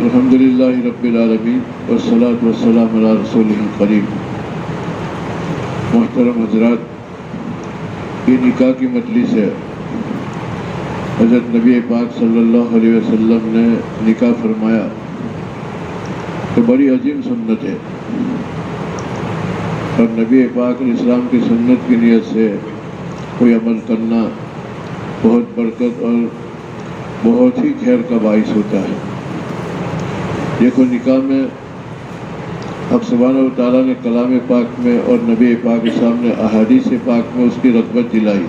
الحمدللہ رب العالمین والصلاة والسلام علی رسولہ الکریم۔ محترم حضرات، یہ نکاح کی مجلس ہے۔ حضرت نبی پاک صلی اللہ علیہ وسلم نے نکاح فرمایا تو بڑی عظیم سنت ہے، اور نبی پاک علیہ السلام کی سنت کی نیت سے کوئی عمل کرنا بہت برکت اور بہت ہی خیر کا باعث ہوتا ہے۔ دیکھو، نکاح میں حق سبحانہ و تعالیٰ نے کلام پاک میں اور نبی پاک کے سامنے احادیث پاک میں اس کی رغبت دلائی۔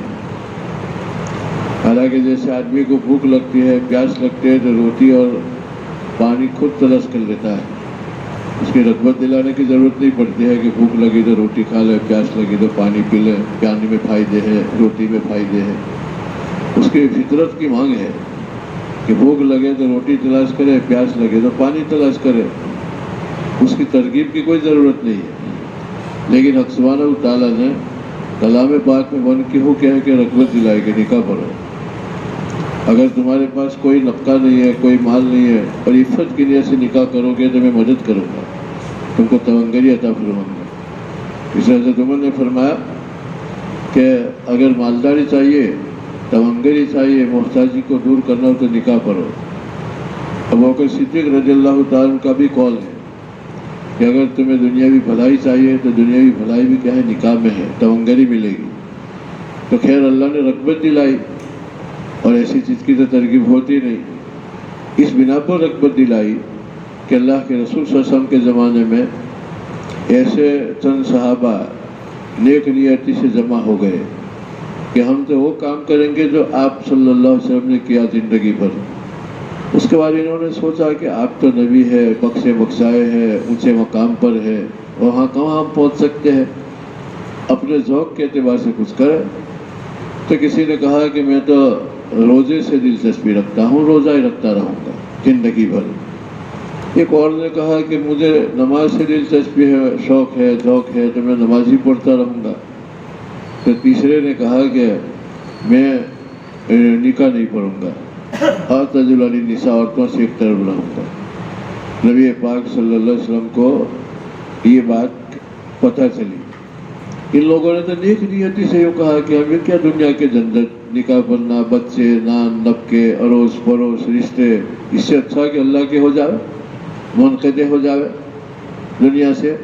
حالانکہ جیسے آدمی کو بھوک لگتی ہے، پیاس لگتی ہے، تو روٹی اور پانی خود تلش کر لیتا ہے۔ اس کی رغبت دلانے کی ضرورت نہیں پڑتی ہے کہ بھوک لگی تو روٹی کھا لے، پیاس لگی تو پانی پی لے، پانی میں فائدے ہے، روٹی میں فائدے ہے۔ اس کی فطرت کی مانگ ہے کہ بھوک لگے تو روٹی تلاش کرے، پیاس لگے تو پانی تلاش کرے۔ اس کی ترغیب کی کوئی ضرورت نہیں ہے، لیکن حق سبحانہ و تعالیٰ نے کلام پاک میں منکحوا کہہ کے رغبت دلائی کہ نکاح پڑھو۔ اگر تمہارے پاس کوئی نفقہ نہیں ہے، کوئی مال نہیں ہے، اور عفت کی نیت سے نکاح کرو گے تو میں مدد کروں گا، تم کو تونگری عطا فرماؤں گا۔ اس حضرت عمر نے فرمایا کہ اگر مالداری چاہیے، تونگری چاہیے، محتاجی کو دور کرنا ہو تو نکاح پڑھو۔ ابوبکر صدیق رضی اللہ تعالیٰ کا بھی قول ہے کہ اگر تمہیں دنیاوی بھلائی چاہیے تو دنیاوی بھلائی بھی کیا ہے، نکاح میں ہے، تونگری ملے گی۔ تو خیر اللہ نے رغبت دلائی، اور ایسی چیز کی تو ترغیب ہوتی نہیں، اس بنا پر رغبت دلائی کہ اللہ کے رسول صلی اللہ علیہ وسلم کے زمانے میں ایسے چند صحابہ نیک نیتی سے جمع ہو گئے کہ ہم تو وہ کام کریں گے جو آپ صلی اللہ علیہ وسلم نے کیا زندگی پر۔ اس کے بعد انہوں نے سوچا کہ آپ تو نبی ہے، بخشے بخشائے ہیں، اونچے مقام پر ہے، وہاں کہاں ہم پہنچ سکتے ہیں، اپنے ذوق کے اعتبار سے کچھ کریں۔ تو کسی نے کہا کہ میں تو روزے سے دلچسپی رکھتا ہوں، روزہ ہی رکھتا رہوں گا زندگی بھر۔ ایک اور نے کہا کہ مجھے نماز سے دلچسپی ہے، شوق ہے، ذوق ہے، تو میں نماز ہی پڑھتا رہوں گا۔ تو تیسرے نے کہا کہ میں نکاح نہیں پڑھوں گا، اعتزل النساء، عورتوں سے ایک طرف رہوں گا۔ نبی پاک صلی اللہ علیہ وسلم کو یہ بات پتہ چلی۔ ان لوگوں نے تو نیک نیتی سے یہ کہا کہ ہمیں کیا دنیا کے جھنجھٹ، نکاح پڑھنا، بچے، نان نبکے، اڑوس پڑوس، رشتے، اس سے اچھا کہ اللہ کے ہو جائے، منقطع ہو جائے دنیا سے۔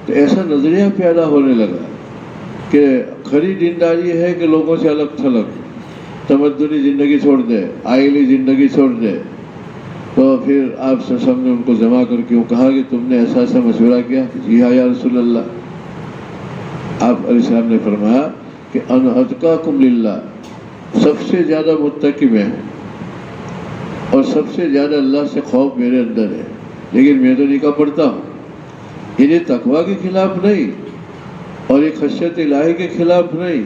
تو ایسا نظریہ پیدا ہونے لگا کہ کھری دینداری ہے کہ لوگوں سے الگ تھلگ، تمدنی زندگی چھوڑ دے، آئلی زندگی چھوڑ دے۔ تو پھر آپ سب نے ان کو جمع کر کے کہا کہ تم نے ایسا ایسا مشورہ کیا؟ جی ہاں یا رسول اللہ۔ آپ علیہ السلام نے فرمایا کہ انا اتقاکم للہ، سب سے زیادہ متقی میں ہوں، اور سب سے زیادہ اللہ سے خوف میرے اندر ہے، لیکن میں تو نکاح پڑھتا ہوں۔ یہ تقویٰ کے خلاف نہیں، اور یہ خشیت الہی کے خلاف نہیں،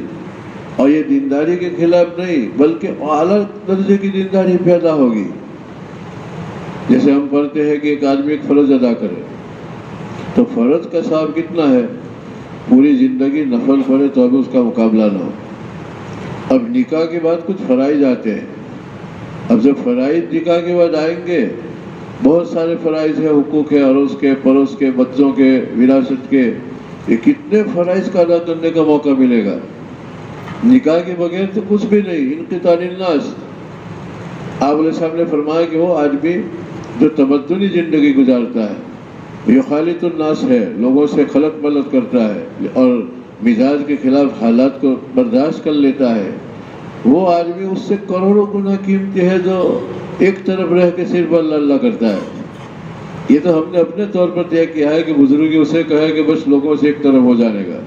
اور یہ دینداری کے خلاف نہیں، بلکہ اعلیٰ درجے کی دینداری پیدا ہوگی۔ جیسے ہم پڑھتے ہیں کہ ایک آدمی ایک فرض ادا کرے، تو فرض کا ثواب کتنا ہے؟ پوری زندگی نفل پڑھے تو اب اس کا مقابلہ نہ ہو۔ اب نکاح کے بعد کچھ فرائض آتے ہیں۔ اب جب فرائض نکاح کے بعد آئیں گے، بہت سارے فرائض ہیں، حقوق ہے، اڑوس کے، پڑوس کے، بچوں کے، وراثت کے، یہ کتنے فرائض کا ادا کرنے کا موقع ملے گا۔ نکاح کے بغیر تو کچھ بھی نہیں، انقطاع الناس۔ آپ علیہ السلام نے فرمایا کہ وہ آدمی جو تمدنی زندگی گزارتا ہے، یخالط الناس ہے، لوگوں سے خلط ملط کرتا ہے اور مزاج کے خلاف حالات کو برداشت کر لیتا ہے، وہ آدمی اس سے کروڑوں گنا قیمتی ہے جو ایک طرف رہ کے صرف اللہ اللہ کرتا ہے۔ یہ تو ہم نے اپنے طور پر طے کیا ہے کہ بزرگی اسے کہا کہ بس لوگوں سے ایک طرف ہو جانے کا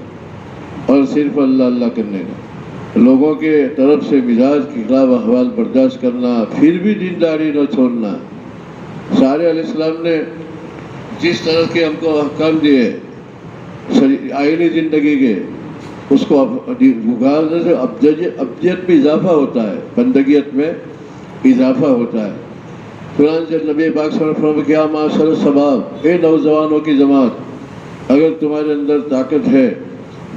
اور صرف اللہ اللہ کرنے کا، لوگوں کے طرف سے مزاج کے خلاف احوال برداشت کرنا، پھر بھی دینداری نہ چھوڑنا۔ سارے علیہ السلام نے جس طرح کے ہم کو احکام دیے آئینی زندگی کے، اس کو گزارنے سے ابجیت میں اضافہ ہوتا ہے، بندگیت میں اضافہ ہوتا ہے۔ چنانچہ نبی پاک صلی اللہ علیہ وسلم کیا معاشر الشباب، اے نوجوانوں کی جماعت، اگر تمہارے اندر طاقت ہے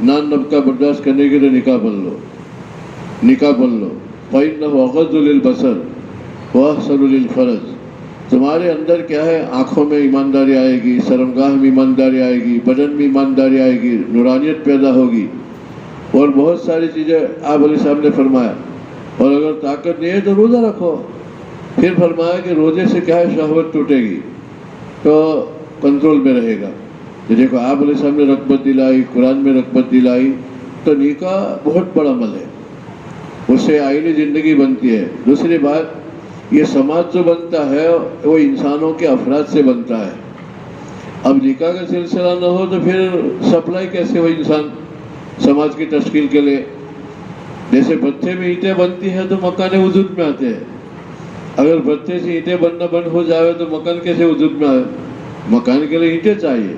نان نبکہ برداشت کرنے کے لیے نکاح پڑھ لو، نکاح پڑھ لو۔ فَإِنَّهُ أَغَضُّ لِلْبَصَرِ وَأَحْسَنُ لِلْفَرْجِ، تمہارے اندر کیا ہے، آنکھوں میں ایمانداری آئے گی، شرمگاہ میں ایمانداری آئے گی، بدن میں ایمانداری آئے گی، نورانیت پیدا ہوگی، اور بہت ساری چیزیں آپ علیہ السلام نے فرمایا۔ اور اگر طاقت نہیں ہے تو روزہ رکھو۔ پھر فرمایا کہ روزے سے کیا ہے، شہوت ٹوٹے گی تو کنٹرول میں رہے گا۔ تو دیکھو آپ علیہ السلام نے رغبت دلائی، قرآن میں رغبت دلائی، تو نکاح بہت بڑا عمل ہے، اس سے آئینی زندگی بنتی ہے۔ دوسری بات، یہ سماج جو بنتا ہے وہ انسانوں کے افراد سے بنتا ہے۔ اب نکاح کا سلسلہ نہ ہو تو پھر سپلائی کیسے ہو انسان سماج کی تشکیل کے لیے؟ جیسے بچے میں اینٹیں بنتی ہیں تو مکان وجود میں آتے ہیں، اگر بچے سے اینٹیں بننا بند ہو جائے تو مکان کیسے وجود میں آئے؟ مکان کے لیے اینٹیں چاہیے،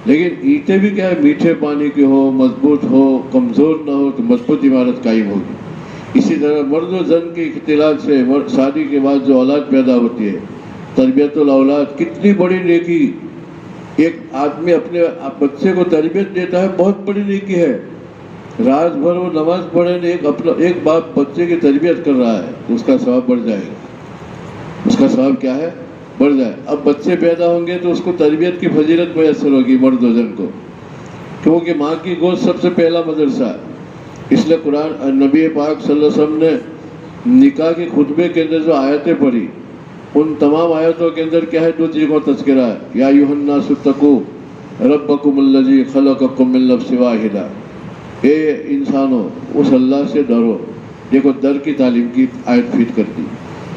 لیکن اینٹیں بھی کیا ہے، میٹھے پانی کی ہو، مضبوط ہو، کمزور نہ ہو تو مضبوط عمارت قائم ہوگی۔ اسی طرح مرد و زن کے اختلاط سے شادی کے بعد جو اولاد پیدا ہوتی ہے، تربیت الاولاد کتنی بڑی نیکی، ایک آدمی اپنے بچے کو تربیت دیتا ہے، بہت بڑی نیکی ہے۔ رات بھر وہ نماز پڑھے، ایک باپ بچے کی تربیت کر رہا ہے تو اس کا ثواب بڑھ جائے گا، اس کا ثواب کیا ہے، بڑھ جائے۔ اب بچے پیدا ہوں گے تو اس کو تربیت کی فضیلت میسر ہوگی مرد و زن کو، کیونکہ ماں کی گود سب سے پہلا مدرسہ ہے۔ اس لیے قرآن نبی پاک صلی اللہ علیہ وسلم نے نکاح کے خطبے کے اندر جو آیتیں پڑھی، ان تمام آیتوں کے اندر کیا ہے، دو چیزوں کا تذکرہ ہے۔ یا ایھا الناس اتقوا ربکم الذی خلقکم من نفس واحدہ، اے انسانوں اس اللہ سے ڈرو۔ دیکھو در کی تعلیم کی آیت فٹ کرتی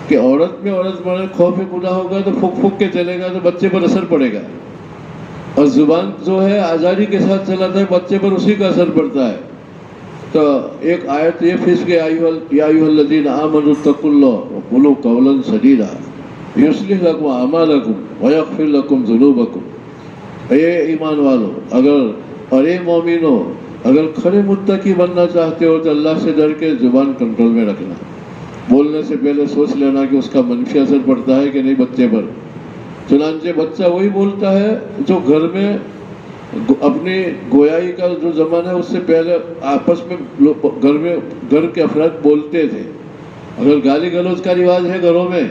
کہ عورت میں خوف خدا ہوگا تو پھک پھک کے چلے گا تو بچے پر اثر پڑے گا، اور زبان جو ہے آزادی کے ساتھ چلاتا ہے بچے پر اسی کا اثر پڑتا ہے۔ تو ایک آیت یہ فیس کہ یا ایھا الذین آمنوا اتقوا اللہ وقولوا قولا سدیدا یصلح لکم اعمالکم ویغفر لکم ذنوبکم، اے ایمان والو اور اے مومنو، اگر کھڑے متقی بننا چاہتے ہو تو اللہ سے ڈر کے زبان کنٹرول میں رکھنا، بولنے سے پہلے سوچ لینا کہ اس کا منفی اثر پڑتا ہے کہ نہیں بچے پر۔ چنانچہ بچہ وہی بولتا ہے جو گھر میں اپنی گویائی کا جو زمانہ ہے اس سے پہلے آپس میں گھر کے افراد بولتے تھے۔ اگر گالی گلوچ کا رواج ہے گھروں میں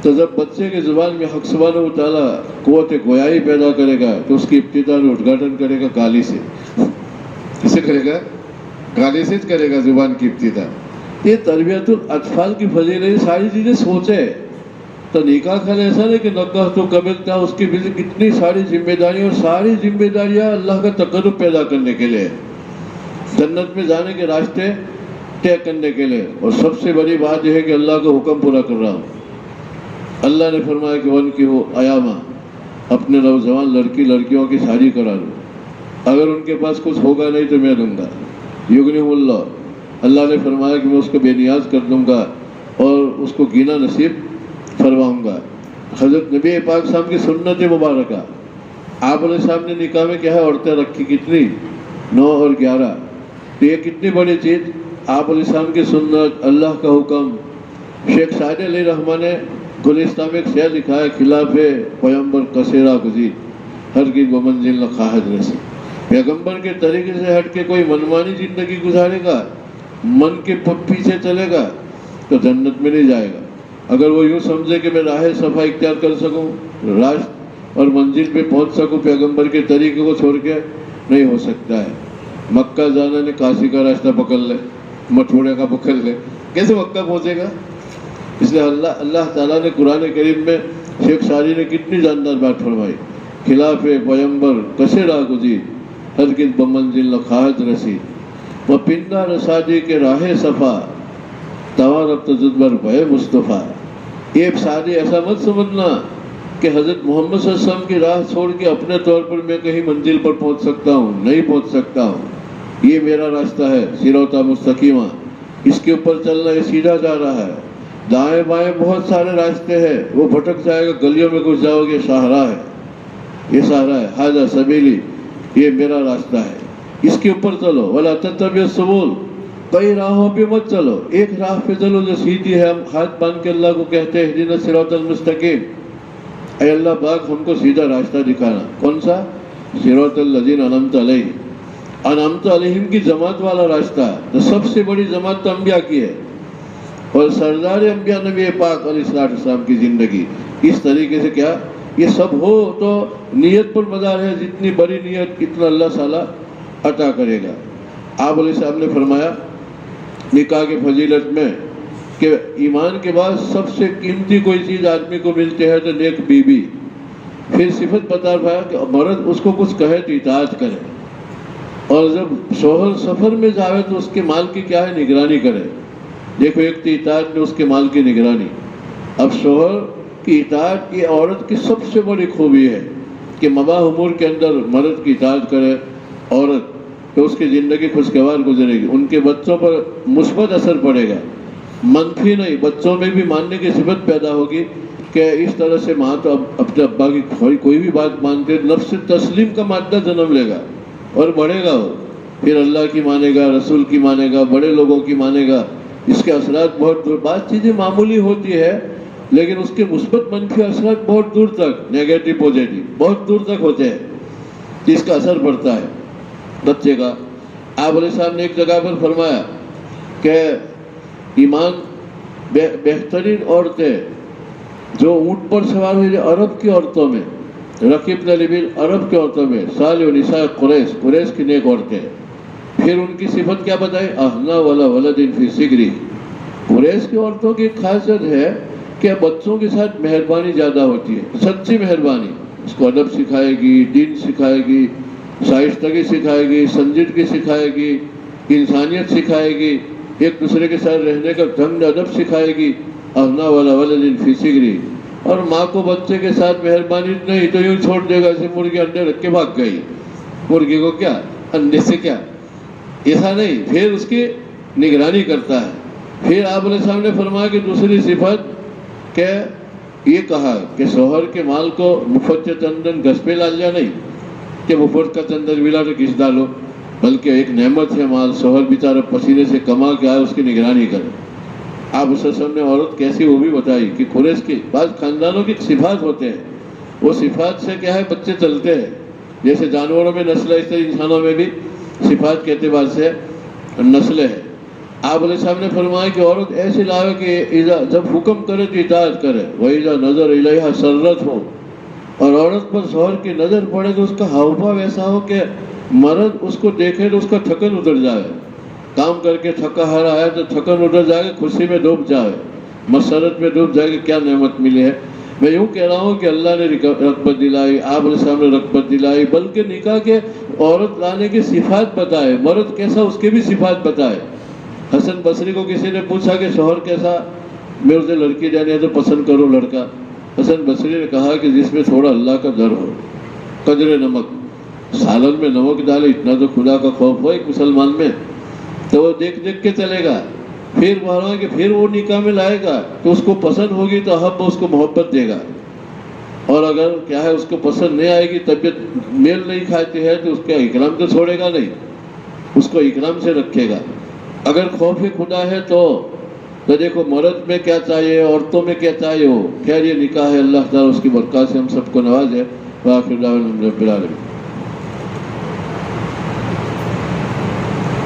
تو جب بچے کی زبان میں حق سبحانہ و تعالیٰ قوت گویائی پیدا کرے گا تو اس کی ابتدا اور ادگھاٹن کرے گا گالی سے۔ کسے کرے گا؟ گالی سے کرے گا زبان کی ابتدا۔ یہ تربیت الاطفال کی فضیلت، ساری چیزیں سوچے۔ تو نکاح خالی ایسا نہیں کہ نکاح تو قبل تھا، اس کے پیچھے کتنی ساری ذمہ داریاں، اور ساری ذمہ داریاں اللہ کا تقرب پیدا کرنے کے لیے، جنت میں جانے کے راستے طے کرنے کے لیے۔ اور سب سے بڑی بات یہ ہے کہ اللہ کا حکم پورا کر رہا ہوں۔ اللہ نے فرمایا کہ وَانْكِحُوا الْأَيَامَ، اپنے نوجوان لڑکیوں کی شادی کرا دو، اگر ان کے پاس کچھ ہوگا نہیں تو میں دوں گا۔ یغنیہم اللہ، اللہ نے فرمایا کہ میں اس کو بے نیاز کر دوں گا اور اس کو گینا نصیب فرماؤں گا۔ حضرت نبی پاک صاحب کی سنت مبارکہ، آپ علیہ السلام نے نکاح میں کیا ہے عورتیں رکھی کتنی، 9 اور 11، تو یہ کتنی بڑی چیز، آپ علیہ السلام کی سنت، اللہ کا حکم۔ شیخ سعد علیہ رحمٰن نے گلستان میں ایک شعر لکھا ہے، خلاف پیغمبر کثیرہ گزید ہرگز بمنزل نہ خواہد رسی۔ پیغمبر کے طریقے سے ہٹ کے کوئی منمانی زندگی گزارے گا، من کے پیچھے چلے گا تو جنت میں نہیں جائے گا۔ اگر وہ یوں سمجھے کہ میں راہ صفا اختیار کر سکوں، راست اور منزل پہ پہنچ سکوں پیغمبر کے طریقے کو چھوڑ کے، نہیں ہو سکتا ہے۔ مکہ جانا نے کاشی کا راستہ پکڑ لے، مٹھوڑے کا پکڑ لے، کیسے مکہ پہنچے گا؟ اس لیے اللہ تعالیٰ نے قرآن کریم میں شیخ ساری نے کتنی جاندار بات فرمائی، خلاف پیغمبر کثیرہ گزید ہرگز بمنزل نہ خواہد رسی، وہ پندہ رسادی کے راہ صفا توارب تجدبر بے مصطفیٰ۔ یہ شادی ایسا مت سمجھنا کہ حضرت محمد صلی اللہ علیہ وسلم کی راہ چھوڑ کے اپنے طور پر میں کہیں منزل پر پہنچ سکتا ہوں، نہیں پہنچ سکتا ہوں۔ یہ میرا راستہ ہے صراط مستقیمہ، اس کے اوپر چلنا، یہ سیدھا جا رہا ہے۔ دائیں بائیں بہت سارے راستے ہیں، وہ بھٹک جائے گا، گلیوں میں گھس جاؤ گے، شاہراہ ہے، یہ سہارا ہے، ھذا سبیلی، یہ میرا راستہ ہے، اس کے اوپر چلو۔ ولا تتبعوا السبل، کئی راہوں پہ مت چلو، ایک راہ پہ چلو جو سیدھی ہے۔ ہم ہاتھ باندھ کے اللہ کو کہتے ہیں اہدنا الصراط المستقیم، اے اللہ پاک ہم کو سیدھا راستہ دکھانا۔ کون سا؟ صراط الذین انعمت علیہم، انعمت علیہم کی جماعت والا راستہ۔ تو سب سے بڑی جماعت تو انبیاء کی ہے، اور سردار انبیاء نبی پاک علیہ السلام کی زندگی، اس طریقے سے کیا یہ سب ہو تو نیت پر مدار ہے، جتنی بڑی نیت اتنا اللہ تعالیٰ عطا کرے گا۔ آپ علیہ السلام نے فرمایا نکاح کی فضیلت میں کہ ایمان کے بعد سب سے قیمتی کوئی چیز آدمی کو ملتی ہے تو نیک بیوی۔ پھر صفت بتا رہا کہ مرد اس کو کچھ کہے تو اطاعت کرے، اور جب شوہر سفر میں جاوے تو اس کے مال کی کیا ہے نگرانی کرے۔ دیکھو ایک تو اطاعت میں اس کے مال کی نگرانی، اب شوہر کی اطاعت یہ عورت کی سب سے بڑی خوبی ہے کہ مباح امور کے اندر مرد کی اطاعت کرے عورت تو اس کی زندگی خوشگوار گزرے گی، ان کے بچوں پر مثبت اثر پڑے گا، منفی نہیں، بچوں میں بھی ماننے کی صفت پیدا ہوگی کہ اس طرح سے ماں تو اپنے ابا کی کوئی بھی بات مانتے، نفس تسلیم کا مادہ جنم لے گا اور بڑھے گا، وہ پھر اللہ کی مانے گا، رسول کی مانے گا، بڑے لوگوں کی مانے گا۔ اس کے اثرات بہت دور، بعض چیزیں معمولی ہوتی ہے لیکن اس کے مثبت منفی اثرات بہت دور تک، نیگیٹو پوزیٹو بہت دور تک ہوتے ہیں، جس کا اثر پڑتا ہے بچے کا۔ آپ علیہ السلام نے ایک جگہ پر فرمایا کہ ایمان بہترین عورتیں جو اونٹ پر سوار ہوئی عرب کی عورتوں میں، رقیب الابل عرب کی عورتوں میں، صالح نساء قریش کی نیک عورتیں۔ پھر ان کی صفت کیا بتائی؟ احنا ولا ولد فی صغری۔ قریش کی عورتوں کی خاصیت ہے کہ بچوں کے ساتھ مہربانی زیادہ ہوتی ہے، سچی مہربانی، اس کو ادب سکھائے گی، دین سکھائے گی، شائستگی سکھائے گی، سنجیدگی سکھائے گی، انسانیت سکھائے گی، ایک دوسرے کے ساتھ رہنے کا ڈھنگ ادب سکھائے گی۔ احنا ولا ولد فی صغری۔ اور ماں کو بچے کے ساتھ مہربانی نہیں تو یوں چھوڑ دے گا ایسے مرغی انڈے رکھ کے بھاگ گئی، مرغی کو کیا انڈے سے کیا، ایسا نہیں، پھر اس کی نگرانی کرتا ہے۔ پھر آپ علیہ السلام نے فرمایا کہ دوسری صفت کہ یہ کہا کہ شوہر کے مال کو مفت چندن گھس پہ ڈال جا، نہیں کہ مفت کا چندن ملا تو گھس ڈالو، بلکہ ایک نعمت ہے مال، شوہر بیچارہ پسینے سے کما کے آئے، اس کی نگرانی کرے۔ آپ اس نے عورت کیسی وہ بھی بتائی کہ قریش کی بعض خاندانوں کی صفات ہوتے ہیں، وہ صفات سے کیا ہے بچے چلتے ہیں، جیسے جانوروں میں نسل ہے اس طرح انسانوں میں بھی صفات کے اعتبار سے نسلیں ہیں۔ آپ علیہ السلام نے فرمایا کہ عورت ایسے لاوے کہ جب حکم کرے تو اطاعت کرے، وَإِذَا نَظَرَ إِلَيْهَا سَرَّتْ ہو، اور عورت پر شوہر کی نظر پڑے تو اس کا ہاؤ بھاؤ ایسا ہو کہ مرد اس کو دیکھے تو اس کا تھکن اتر جائے، کام کر کے تھکا ہارا آیا تو تھکن اتر جائے گا، خوشی میں ڈوب جائے، مسرت میں ڈوب جائے گا، کیا نعمت ملی ہے۔ میں یوں کہہ رہا ہوں کہ اللہ نے رغبت دلائی، آپ علیہ السلام نے رغبت دلائی، بلکہ نکاح کے عورت لانے کی صفات بتائے، مرد کیسا اس کے بھی صفات بتائے۔ حسن بصری کو کسی نے پوچھا کہ شوہر کیسا، میں اسے لڑکی جانے ہے تو پسند کرو لڑکا۔ حسن بصری نے کہا کہ جس میں تھوڑا اللہ کا ڈر ہو، قدر نمک، سالن میں نمک ڈالے، اتنا تو خدا کا خوف ہو ایک مسلمان میں تو وہ دیکھ دیکھ کے چلے گا۔ پھر بہرحال کہ پھر وہ نکاح میں لائے گا تو اس کو پسند ہوگی تو حب اس کو محبت دے گا، اور اگر کیا ہے اس کو پسند نہیں آئے گی، طبیعت میل نہیں کھاتی ہے تو اس کا اکرام تو چھوڑے گا نہیں، اس کو اکرام سے رکھے گا۔ اگر خوف خدا ہے تو دیکھو مرد میں کیا چاہیے، عورتوں میں کیا چاہیے ہو۔ خیر یہ نکاح ہے، اللہ تعالیٰ اس کی برکات سے ہم سب کو نوازے۔ وآخر دعوانا رب العالمین۔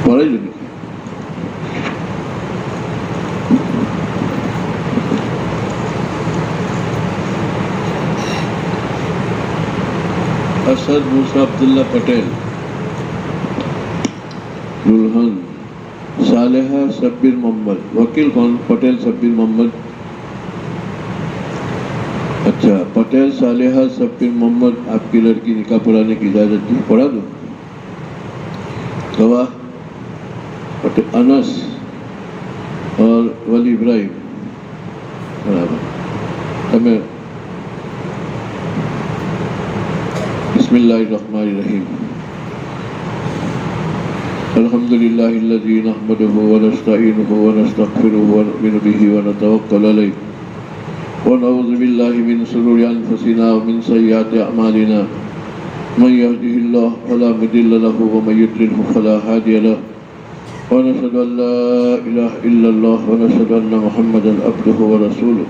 پڑھائی جو لکھی اسد موسیٰ عبداللہ پٹیل، دلہن صالحہ شبیر محمد، وکیل کون؟ پٹیل شبیر محمد۔ اچھا، پٹیل صالحہ شبیر محمد، آپ کی لڑکی نکاح پڑھانے کی اجازت دی، پڑھا دو۔ گواہ انس اور ولی ابراہیم، برابر ہمیں۔ بسم اللہ الرحمن الرحیم۔ الحمد للہ الذی نحمده ونستعینه ونستغفره ونؤمن به ونتوکل علیہ ونعوذ باللہ من شرور انفسنا ومن سیئات اعمالنا من یهده اللہ فلا مضل له ومن یضلل فلا هادی له ونشهد ان لا الہ الا اللہ ونشهد ان محمدا عبده ورسوله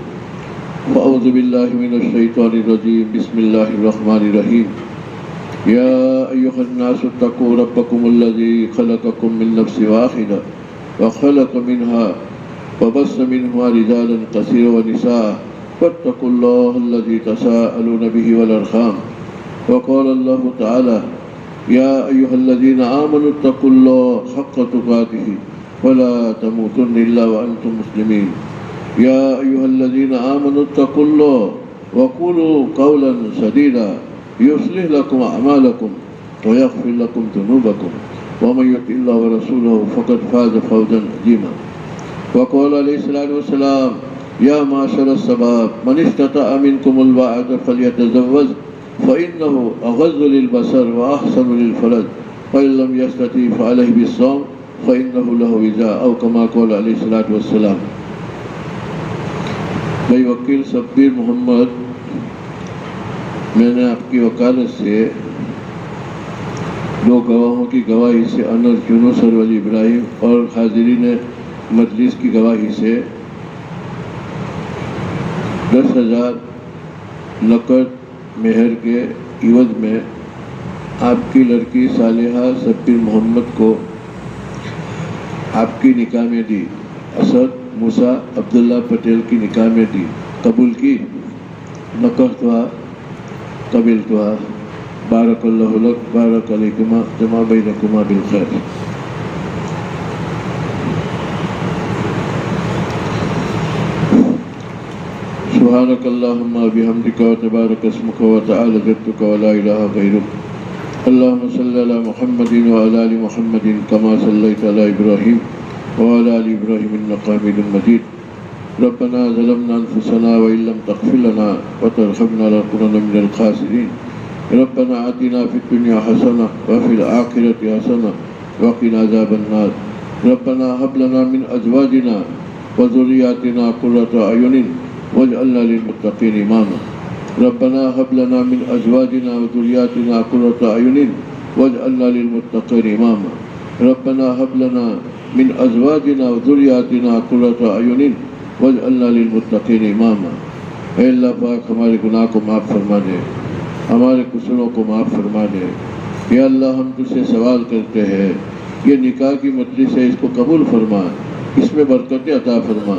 فاعوذ باللہ من الشیطان الرجیم بسم اللہ الرحمن الرحیم۔ یا ایھا الناس اتقوا ربکم الذی خلقکم من نفس واحدہ وخلق منها وبث منهما رجالا کثیرا ونساء واتقوا الله الذي تساءلون به والأرحام وقال الله تعالى يا أيها الذين آمنوا اتقوا الله حق تقاته ولا تموتن إلا وأنتم مسلمين يا أيها الذين آمنوا اتقوا الله وقولوا قولا سديدا يصلح لكم أعمالكم ويغفر لكم ذنوبكم ومن يطع الله ورسوله فقد فاز فوزا عظيما وقال عليه الصلاة والسلام يا معشر الشباب من استطاع منكم الباءة فليتزوج فإنه أغض للبصر وأحسن للفرج وإن لم يستطع فعليه بالصوم فإنه له وجاء أو كما قال عليه الصلاة والسلام. بھائی وکیل شبیر محمد، میں نے آپ کی وکالت سے دو گواہوں کی گواہی سے انس یونس اور ولی ابراہیم اور حاضرین مجلس کی گواہی سے 10,000 نقد مہر کے عوض میں آپ کی لڑکی صالحہ شبیر محمد کو آپ کی نکاح میں دی، اسد موسیٰ عبداللہ پٹیل کی نکاح میں دی. قبول کی؟ نکحتها قبلتها بارک اللہ لک بارک علیکما جمع بینکما بالخیر. سبحانک اللہم بحمدک وتبارک اسمک وتعالی جدک ولا الہ غیرک. اللہم صلی علی محمد وعلی آل محمد کما صلیت علی ابراہیم وعلى آل إبراهيم إنك حميد مجيد. ربنا ظلمنا أنفسنا وإن لم تغفر لنا وترحمنا لنكونن من الخاسرين. ربنا آتنا في الدنيا حسنة وفي الآخرة حسنة وقنا عذاب النار. ربنا هب لنا من أزواجنا وذرياتنا قرة أعين واجعلنا للمتقين إماما. ربنا هب لنا من أزواجنا وذرياتنا قرة أعين واجعلنا للمتقين إماما. ربنا هب لنا من ازواجنا وذریاتنا قرۃ اعین واجعلنا للمتقین اماما. اے اللہ پاک ہمارے گناہ کو معاف فرما دے، ہمارے قصوروں کو معاف فرما دے. یا اللہ ہم تجھ سے سوال کرتے ہیں، یہ نکاح کی مجلس ہے، اس کو قبول فرما، اس میں برکت عطا فرما.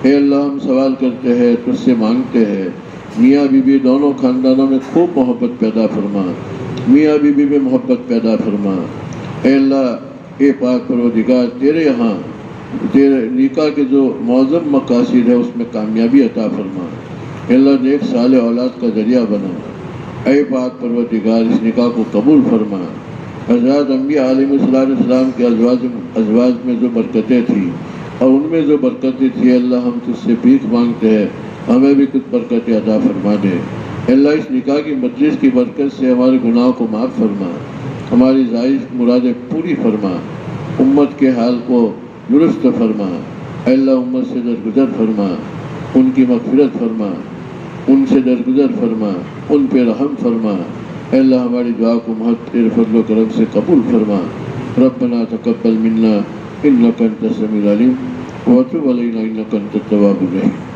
اے اللہ ہم سوال کرتے ہیں، تجھ سے مانگتے ہیں، میاں بیوی دونوں خاندانوں میں خوب محبت پیدا فرما، میاں بیوی میں محبت پیدا فرما. اے اللہ اے پاک پروردگار، تیرے یہاں تیرے نکاح کے جو معظم مقاصد ہے اس میں کامیابی عطا فرما. اے اللہ نیک صالح اولاد کا ذریعہ بنا. اے پاک پروردگار اس نکاح کو قبول فرما. حضرات انبیاء علیہ السلام کے ازواج میں جو برکتیں تھیں اور ان میں جو برکتیں تھیں، اللہ ہم تجھ سے بھیک مانگتے ہیں، ہمیں بھی کچھ برکتیں عطا فرما دے. اللہ اس نکاح کی مجلس کی برکت سے ہمارے گناہوں کو معاف فرما، ہماری زائد مرادیں پوری فرما، امت کے حال کو درست فرما. اے اللہ امت سے درگزر فرما، ان کی مغفرت فرما، ان سے درگزر فرما، ان پہ رحم فرما. اے اللہ ہماری دعا کو محض تیرے فضل و کرم سے قبول فرما. ربنا تقبل منا انک انت السمیع العلیم وتب علینا انک انت التواب الرحیم.